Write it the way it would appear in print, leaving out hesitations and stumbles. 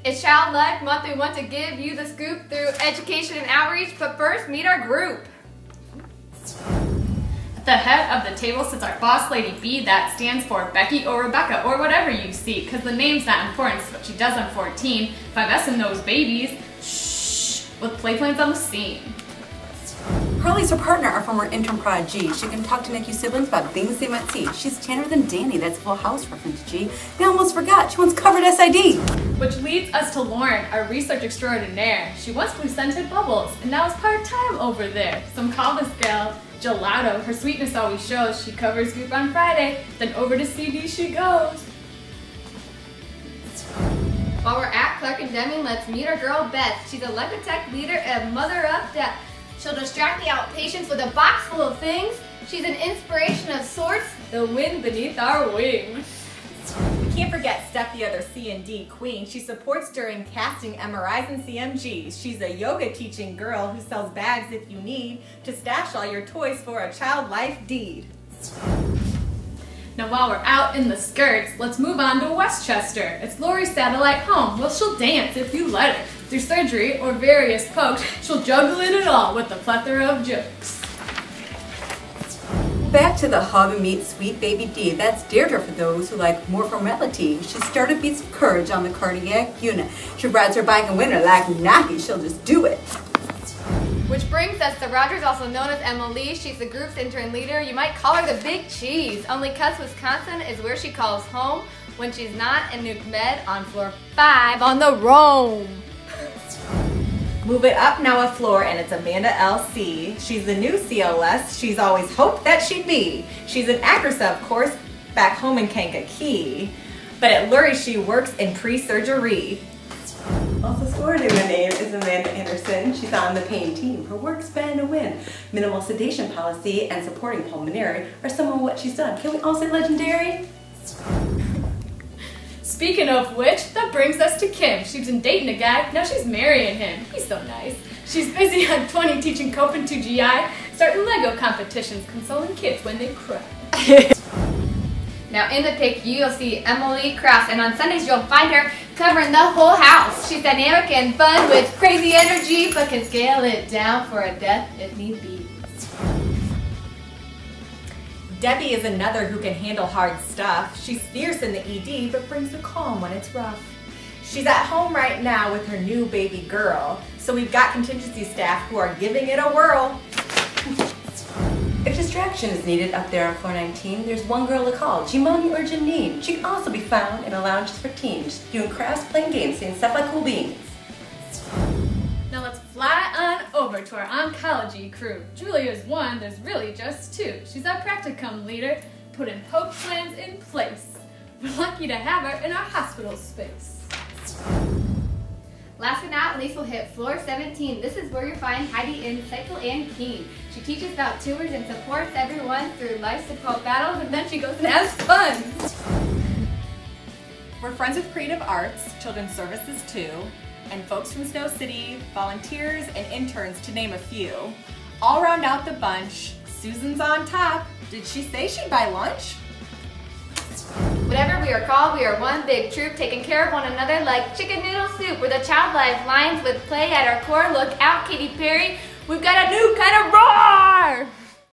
It's Child Life Month. We want to give you the scoop through education and outreach, but first, meet our group. At the head of the table sits our boss lady B. That stands for Becky or Rebecca or whatever you see, because the name's not important, it's what she does on 14. 5S and those babies, shh, with play plans on the scene. Carly's her partner, our former intern prodigy. She can talk to NICU siblings about things they might see. She's tanner than Danny, that's Full House reference, G. They almost forgot, she once covered SID. Which leads us to Lauren, our research extraordinaire. She once flew scented bubbles, and now is part-time over there. Some call this gal Gelato. Her sweetness always shows. She covers group on Friday, then over to CD she goes. While we're at Clark and Deming, let's meet our girl Beth. She's a Lecotech leader and mother of death. She'll distract the outpatients with a box full of things. She's an inspiration of sorts, the wind beneath our wings. We can't forget Steph, the other C&D queen. She supports during casting MRIs and CMGs. She's a yoga teaching girl who sells bags if you need to stash all your toys for a child life deed. Now while we're out in the skirts, let's move on to Westchester. It's Lori's satellite home. Well, she'll dance if you let her. Through surgery or various pokes, she'll juggle it all with a plethora of jokes. Back to the hub and meet sweet baby D. That's Deirdre for those who like more formality. She started beats of courage on the cardiac unit. She rides her bike in winter like Nike, she'll just do it. Which brings us to Rogers, also known as Emily. She's the group's intern leader. You might call her the Big Cheese. Only 'cause Wisconsin is where she calls home when she's not in Nuke Med on floor 5 on the Rome. Move it up now a floor, and it's Amanda LC. She's the new COS she's always hoped that she'd be. She's an actress, of course, back home in Kankakee. But at Lurie, she works in pre-surgery. Also scored in the name is Amanda Anderson. She's on the pain team. Her work's been a win. Minimal sedation policy and supporting pulmonary are some of what she's done. Can we all say legendary? Speaking of which, that brings us to Kim. She's been dating a guy, now she's marrying him. He's so nice. She's busy on 20 teaching coping to GI, starting Lego competitions, consoling kids when they cry. Now in the pic, you'll see Emily Krause, and on Sundays you'll find her covering the whole house. She's dynamic and fun with crazy energy, but can scale it down for a death if need be. Debbie is another who can handle hard stuff. She's fierce in the ED, but brings the calm when it's rough. She's at home right now with her new baby girl, so we've got contingency staff who are giving it a whirl. If distraction is needed up there on floor 19, there's one girl to call, Jimoni or Janine. She can also be found in a lounge for teens, doing crafts, playing games, saying stuff like cool beans. Now let's fly on over to our oncology crew. Julia's one, there's really just two. She's our practicum leader, putting poke plans in place. We're lucky to have her in our hospital space. Last but not least, we'll hit floor 17. This is where you'll find Heidi, insightful and keen. She teaches about tours and supports everyone through life's difficult battles, and then she goes and has fun. We're friends with Creative Arts, Children's Services too, and folks from Snow City, volunteers, and interns to name a few. All round out the bunch, Susan's on top. Did she say she'd buy lunch? Whatever we are called, we are one big troop, taking care of one another like chicken noodle soup. We're the child life lines with play at our core. Look out, Katy Perry, we've got a new kind of roar!